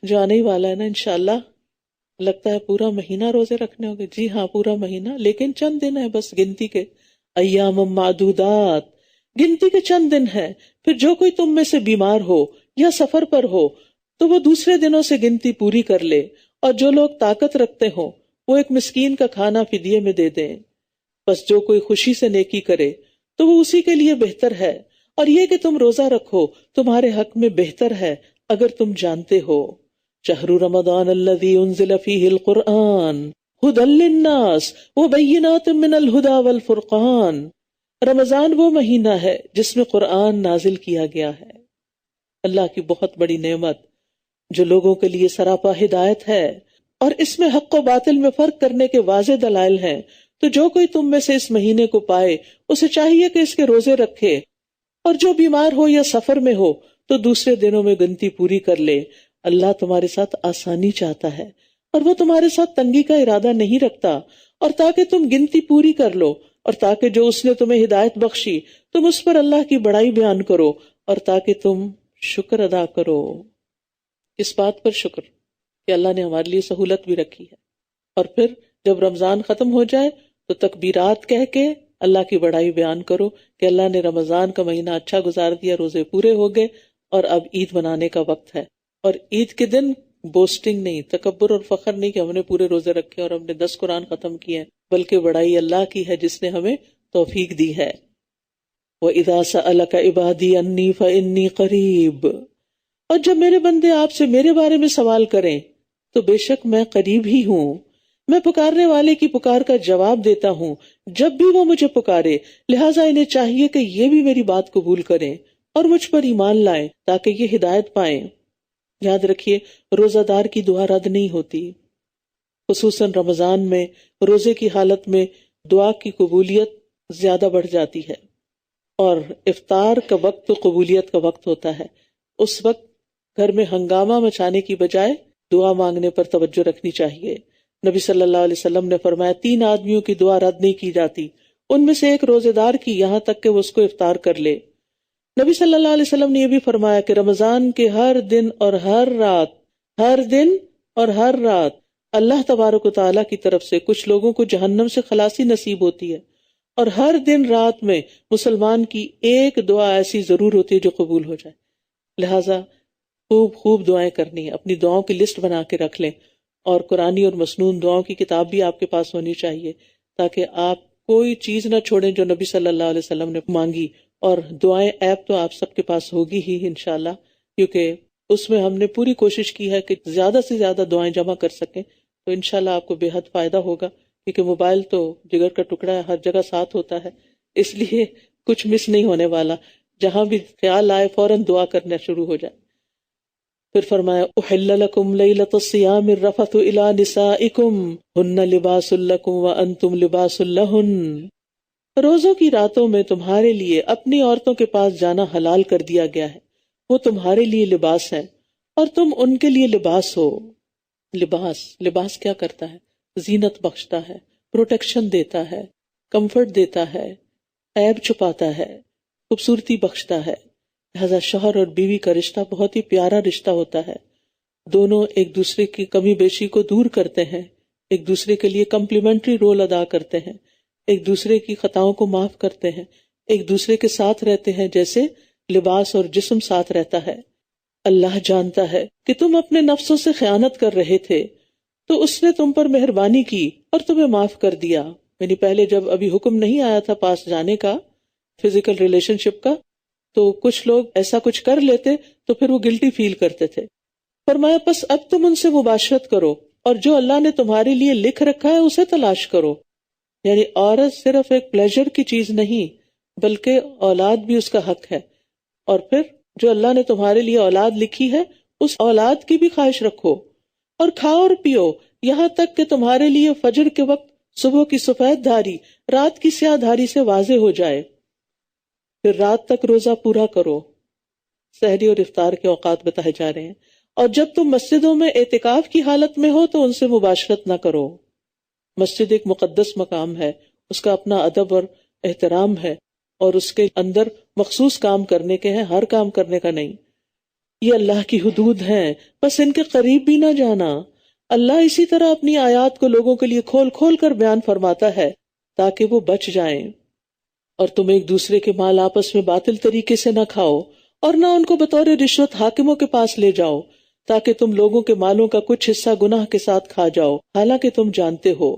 جانے ہی والا ہے نا انشاءاللہ. لگتا ہے پورا مہینہ روزے رکھنے ہوں گے. جی ہاں پورا مہینہ، لیکن چند دن ہے بس گنتی کے. ایام معدودات، گنتی کے چند دن ہے. پھر جو کوئی تم میں سے بیمار ہو یا سفر پر ہو تو وہ دوسرے دنوں سے گنتی پوری کر لے، اور جو لوگ طاقت رکھتے ہوں وہ ایک مسکین کا کھانا فدیے میں دے دیں. بس جو کوئی خوشی سے نیکی کرے تو وہ اسی کے لیے بہتر ہے، اور یہ کہ تم روزہ رکھو تمہارے حق میں بہتر ہے اگر تم جانتے ہو. شہر رمضان الذی انزل فیہ القرآن ھدی للناس وبینات من الھدی والفرقان. رمضان وہ مہینہ ہے جس میں قرآن نازل کیا گیا ہے، اللہ کی بہت بڑی نعمت جو لوگوں کے لیے سراپا ہدایت ہے، اور اس میں حق و باطل میں فرق کرنے کے واضح دلائل ہیں. تو جو کوئی تم میں سے اس مہینے کو پائے اسے چاہیے کہ اس کے روزے رکھے، اور جو بیمار ہو یا سفر میں ہو تو دوسرے دنوں میں گنتی پوری کر لے. اللہ تمہارے ساتھ آسانی چاہتا ہے اور وہ تمہارے ساتھ تنگی کا ارادہ نہیں رکھتا. اور تاکہ تم گنتی پوری کر لو، اور تاکہ جو اس نے تمہیں ہدایت بخشی تم اس پر اللہ کی بڑائی بیان کرو، اور تاکہ تم شکر ادا کرو. اس بات پر شکر کہ اللہ نے ہمارے لیے سہولت بھی رکھی ہے. اور پھر جب رمضان ختم ہو جائے تو تکبیرات کہہ کے اللہ کی بڑائی بیان کرو کہ اللہ نے رمضان کا مہینہ اچھا گزار دیا، روزے پورے ہو گئے، اور اب عید منانے کا وقت ہے. اور عید کے دن بوسٹنگ نہیں، تکبر اور فخر نہیں کہ ہم نے پورے روزے رکھے اور ہم نے 10 قرآن ختم کیے ہیں، بلکہ بڑائی اللہ کی ہے جس نے ہمیں توفیق دی ہے. وَإِذَا سَأَلَكَ عِبَادِي أَنِّي فَإِنِّي قَرِيبٌ. اور جب میرے بندے آپ سے میرے بارے میں سوال کریں تو بے شک میں قریب ہی ہوں، میں پکارنے والے کی پکار کا جواب دیتا ہوں جب بھی وہ مجھے پکارے. لہٰذا انہیں چاہیے کہ یہ بھی میری بات قبول کریں اور مجھ پر ایمان لائیں تاکہ یہ ہدایت پائیں. یاد رکھیے روزہ دار کی دعا رد نہیں ہوتی، خصوصاً رمضان میں روزے کی حالت میں دعا کی قبولیت زیادہ بڑھ جاتی ہے. اور افطار کا وقت تو قبولیت کا وقت ہوتا ہے. اس وقت گھر میں ہنگامہ مچانے کی بجائے دعا مانگنے پر توجہ رکھنی چاہیے. نبی صلی اللہ علیہ وسلم نے فرمایا 3 آدمیوں کی دعا رد نہیں کی جاتی، ان میں سے ایک روزے دار کی، یہاں تک کہ وہ اس کو افطار کر لے. نبی صلی اللہ علیہ وسلم نے یہ بھی فرمایا کہ رمضان کے ہر دن اور ہر رات اللہ تبارک و تعالیٰ کی طرف سے کچھ لوگوں کو جہنم سے خلاصی نصیب ہوتی ہے، اور ہر دن رات میں مسلمان کی ایک دعا ایسی ضرور ہوتی ہے جو قبول ہو جائے. لہٰذا خوب دعائیں کرنی ہے، اپنی دعاؤں کی لسٹ بنا کے رکھ لیں، اور قرآنی اور مسنون دعاؤں کی کتاب بھی آپ کے پاس ہونی چاہیے تاکہ آپ کوئی چیز نہ چھوڑیں جو نبی صلی اللہ علیہ وسلم نے مانگی. اور دعائیں ایپ تو آپ سب کے پاس ہوگی ہی انشاءاللہ، کیونکہ اس میں ہم نے پوری کوشش کی ہے کہ زیادہ سے زیادہ دعائیں جمع کر سکیں. تو انشاءاللہ آپ کو بے حد فائدہ ہوگا، کیونکہ موبائل تو جگر کا ٹکڑا ہے، ہر جگہ ساتھ ہوتا ہے، اس لیے کچھ مس نہیں ہونے والا. جہاں بھی خیال آئے فوراً دعا کرنا شروع ہو جائے. پھر فرمایا احل لکم لیلۃ الصیام الرفث الی نسائکم ہن لباس لکم وانتم لباس لہن. روزوں کی راتوں میں تمہارے لیے اپنی عورتوں کے پاس جانا حلال کر دیا گیا ہے، وہ تمہارے لیے لباس ہیں اور تم ان کے لیے لباس ہو. لباس کیا کرتا ہے؟ زینت بخشتا ہے، پروٹیکشن دیتا ہے، کمفرٹ دیتا ہے، عیب چھپاتا ہے، خوبصورتی بخشتا ہے. لہذا شوہر اور بیوی کا رشتہ بہت ہی پیارا رشتہ ہوتا ہے. دونوں ایک دوسرے کی کمی بیشی کو دور کرتے ہیں، ایک دوسرے کے لیے کمپلیمنٹری رول ادا کرتے ہیں، ایک دوسرے کی خطاؤں کو معاف کرتے ہیں، ایک دوسرے کے ساتھ رہتے ہیں جیسے لباس اور جسم ساتھ رہتا ہے. اللہ جانتا ہے کہ تم اپنے نفسوں سے خیانت کر رہے تھے تو اس نے تم پر مہربانی کی اور تمہیں معاف کر دیا. یعنی پہلے جب ابھی حکم نہیں آیا تھا پاس جانے کا، فزیکل ریلیشن شپ کا، تو کچھ لوگ ایسا کچھ کر لیتے تو پھر وہ گلٹی فیل کرتے تھے. فرمایا پس اب تم ان سے مباشرت کرو اور جو اللہ نے تمہارے لیے لکھ رکھا ہے اسے تلاش کرو. یعنی عورت صرف ایک پلیجر کی چیز نہیں بلکہ اولاد بھی اس کا حق ہے. اور پھر جو اللہ نے تمہارے لیے اولاد لکھی ہے اس اولاد کی بھی خواہش رکھو، اور کھاؤ اور پیو یہاں تک کہ تمہارے لیے فجر کے وقت صبح کی سفید دھاری رات کی سیاہ دھاری سے واضح ہو جائے. پھر رات تک روزہ پورا کرو. سحری اور افطار کے اوقات بتائے جا رہے ہیں. اور جب تم مسجدوں میں اعتکاف کی حالت میں ہو تو ان سے مباشرت نہ کرو. مسجد ایک مقدس مقام ہے، اس کا اپنا ادب اور احترام ہے، اور اس کے اندر مخصوص کام کرنے کے ہیں، ہر کام کرنے کا نہیں. یہ اللہ کی حدود ہیں، بس ان کے قریب بھی نہ جانا۔ اللہ اسی طرح اپنی آیات کو لوگوں کے لیے کھول کھول کر بیان فرماتا ہے تاکہ وہ بچ جائیں۔ اور تم ایک دوسرے کے مال آپس میں باطل طریقے سے نہ کھاؤ، اور نہ ان کو بطور رشوت حاکموں کے پاس لے جاؤ تاکہ تم لوگوں کے مالوں کا کچھ حصہ گناہ کے ساتھ کھا جاؤ، حالانکہ تم جانتے ہو۔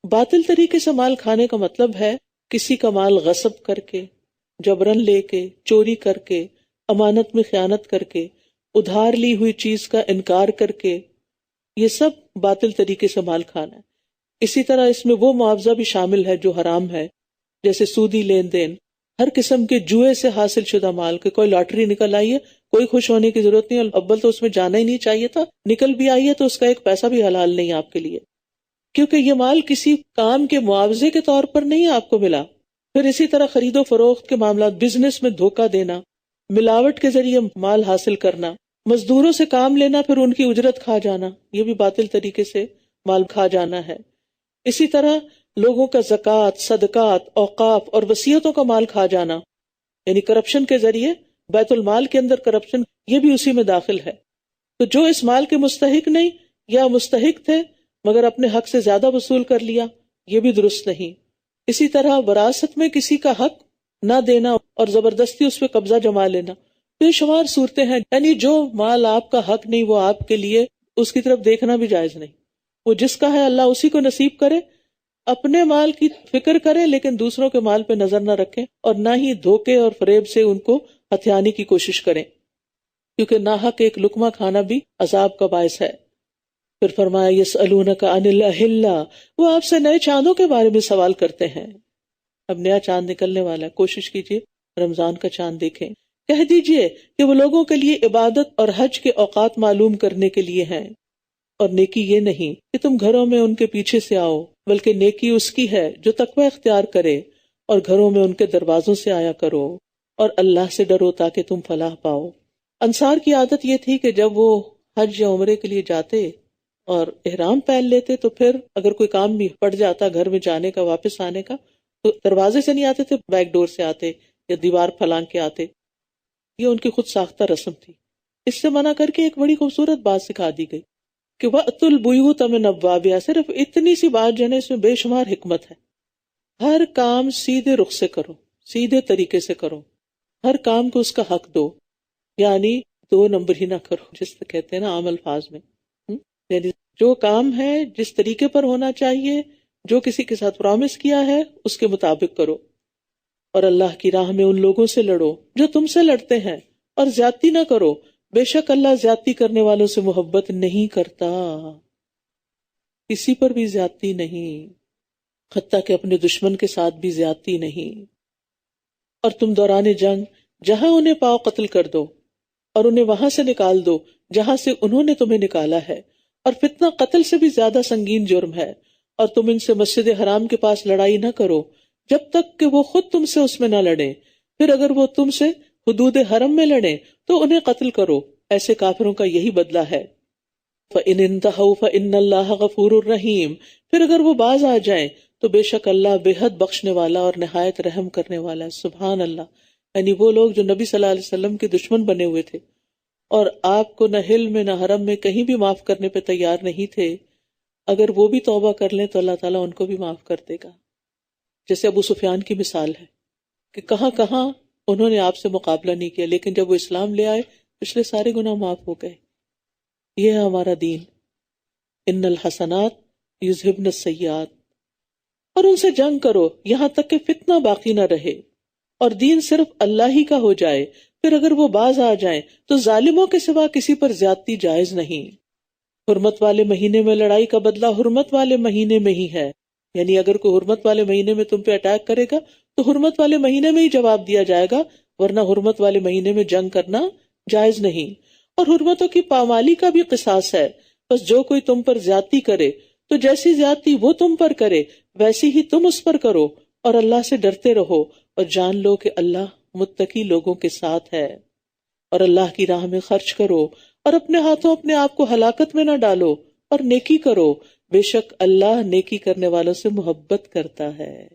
باطل طریقے سے مال کھانے کا مطلب ہے کسی کا مال غصب کر کے، جبرن لے کے، چوری کر کے، امانت میں خیانت کر کے، ادھار لی ہوئی چیز کا انکار کر کے، یہ سب باطل طریقے سے مال کھانا ہے۔ اسی طرح اس میں وہ معاوضہ بھی شامل ہے جو حرام ہے، جیسے سودی لین دین، ہر قسم کے جوئے سے حاصل شدہ مال، کہ کوئی لاٹری نکل آئی ہے، کوئی خوش ہونے کی ضرورت نہیں، اول تو اس میں جانا ہی نہیں چاہیے تھا، نکل بھی آئی ہے تو اس کا ایک پیسہ بھی حلال نہیں آپ کے لیے، کیونکہ یہ مال کسی کام کے معاوضے کے طور پر نہیں آپ کو ملا۔ پھر اسی طرح خرید و فروخت کے معاملات، بزنس میں دھوکہ دینا، ملاوٹ کے ذریعے مال حاصل کرنا، مزدوروں سے کام لینا پھر ان کی اجرت کھا جانا، یہ بھی باطل طریقے سے مال کھا جانا ہے۔ اسی طرح لوگوں کا زکوٰۃ، صدقات، اوقاف اور وصیتوں کا مال کھا جانا، یعنی کرپشن کے ذریعے بیت المال کے اندر کرپشن، یہ بھی اسی میں داخل ہے۔ تو جو اس مال کے مستحق نہیں یا مستحق تھے مگر اپنے حق سے زیادہ وصول کر لیا، یہ بھی درست نہیں۔ اسی طرح وراثت میں کسی کا حق نہ دینا اور زبردستی اس پہ قبضہ جما لینا، بے شمار صورتیں ہیں، یعنی جو مال آپ کا حق نہیں وہ آپ کے لیے اس کی طرف دیکھنا بھی جائز نہیں۔ وہ جس کا ہے اللہ اسی کو نصیب کرے، اپنے مال کی فکر کرے لیکن دوسروں کے مال پہ نظر نہ رکھیں، اور نہ ہی دھوکے اور فریب سے ان کو ہتھیانے کی کوشش کریں، کیونکہ ناحق ایک لقمہ کھانا بھی عذاب کا باعث ہے۔ پھر فرمایا یسألونک عن الأہلہ، وہ آپ سے نئے چاندوں کے بارے میں سوال کرتے ہیں۔ اب نیا چاند نکلنے والا ہے، کوشش کیجیے رمضان کا چاند دیکھیں۔ کہہ دیجئے کہ وہ لوگوں کے لیے عبادت اور حج کے اوقات معلوم کرنے کے لیے ہیں، اور نیکی یہ نہیں کہ تم گھروں میں ان کے پیچھے سے آؤ، بلکہ نیکی اس کی ہے جو تقوی اختیار کرے، اور گھروں میں ان کے دروازوں سے آیا کرو، اور اللہ سے ڈرو تاکہ تم فلاح پاؤ۔ انصار کی عادت یہ تھی کہ جب وہ حج یا عمرے کے لیے جاتے اور احرام پہن لیتے تو پھر اگر کوئی کام بھی پڑ جاتا گھر میں جانے کا، واپس آنے کا، تو دروازے سے نہیں آتے تھے، بیک ڈور سے آتے یا دیوار پھلانگ کے آتے۔ یہ ان کی خود ساختہ رسم تھی۔ اس سے منع کر کے ایک بڑی خوبصورت بات سکھا دی گئی کہ وَأْتُوا الْبُيُوتَ مِنْ أَبْوَابِهَا، صرف اتنی سی بات جو ہے اس میں بے شمار حکمت ہے۔ ہر کام سیدھے رخ سے کرو، سیدھے طریقے سے کرو، ہر کام کو اس کا حق دو، یعنی دو نمبر ہی نہ کرو، جس سے کہتے ہیں نا عام الفاظ میں، یعنی جو کام ہے جس طریقے پر ہونا چاہیے، جو کسی کے ساتھ پرامس کیا ہے اس کے مطابق کرو، اور اللہ کی راہ میں ان لوگوں سے لڑو جو تم سے لڑتے ہیں، اور زیادتی نہ کرو، بے شک اللہ زیادتی کرنے والوں سے محبت نہیں کرتا، کسی پر بھی زیادتی نہیں، حتیٰ کہ اپنے دشمن کے ساتھ بھی زیادتی نہیں۔ اور تم دوران جنگ جہاں انہیں پاؤ قتل کر دو، اور انہیں وہاں سے نکال دو جہاں سے انہوں نے تمہیں نکالا ہے، اور فتنہ قتل سے بھی زیادہ سنگین جرم ہے، اور تم ان سے مسجد حرام کے پاس لڑائی نہ کرو جب تک کہ وہ خود تم سے اس میں نہ لڑیں، پھر اگر وہ تم سے حدود حرم میں لڑیں تو انہیں قتل کرو، ایسے کافروں کا یہی بدلہ ہے۔ فَإِنِ انْتَهَوْا فَإِنَّ اللَّهَ غَفُورٌ رَحِيمٌ، پھر اگر وہ باز آ جائیں تو بے شک اللہ بے حد بخشنے والا اور نہایت رحم کرنے والا ہے۔ سبحان اللہ، یعنی وہ لوگ جو نبی صلی اللہ علیہ وسلم کے دشمن بنے ہوئے تھے اور آپ کو نہ حل میں نہ حرم میں کہیں بھی معاف کرنے پہ تیار نہیں تھے، اگر وہ بھی توبہ کر لیں تو اللہ تعالیٰ ان کو بھی معاف کر دے گا۔ جیسے ابو سفیان کی مثال ہے کہ کہاں کہاں انہوں نے آپ سے مقابلہ نہیں کیا، لیکن جب وہ اسلام لے آئے پچھلے سارے گناہ معاف ہو گئے۔ یہ ہے ہمارا دین، ان الحسنات یذہبن السیئات۔ اور ان سے جنگ کرو یہاں تک کہ فتنہ باقی نہ رہے اور دین صرف اللہ ہی کا ہو جائے، پھر اگر وہ باز آ جائیں تو ظالموں کے سوا کسی پر زیادتی جائز نہیں۔ حرمت والے مہینے میں لڑائی کا بدلہ حرمت والے مہینے میں ہی ہے، یعنی اگر کوئی حرمت والے مہینے میں تم پہ اٹیک کرے گا تو حرمت والے مہینے میں ہی جواب دیا جائے گا، ورنہ حرمت والے مہینے میں جنگ کرنا جائز نہیں۔ اور حرمتوں کی پامالی کا بھی قصاص ہے، بس جو کوئی تم پر زیادتی کرے تو جیسی زیادتی وہ تم پر کرے ویسی ہی تم اس پر کرو، اور اللہ سے ڈرتے رہو اور جان لو کہ اللہ متقی لوگوں کے ساتھ ہے۔ اور اللہ کی راہ میں خرچ کرو اور اپنے ہاتھوں اپنے آپ کو ہلاکت میں نہ ڈالو، اور نیکی کرو، بے شک اللہ نیکی کرنے والوں سے محبت کرتا ہے۔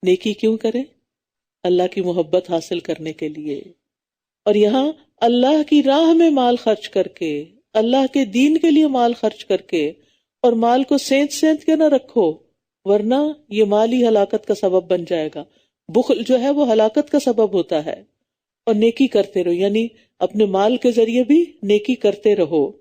نیکی کیوں کریں؟ اللہ کی محبت حاصل کرنے کے لیے۔ اور یہاں اللہ کی راہ میں مال خرچ کر کے، اللہ کے دین کے لیے مال خرچ کر کے، اور مال کو سینت سینت کے نہ رکھو، ورنہ یہ مال ہی ہلاکت کا سبب بن جائے گا۔ بخل جو ہے وہ ہلاکت کا سبب ہوتا ہے۔ اور نیکی کرتے رہو، یعنی اپنے مال کے ذریعے بھی نیکی کرتے رہو۔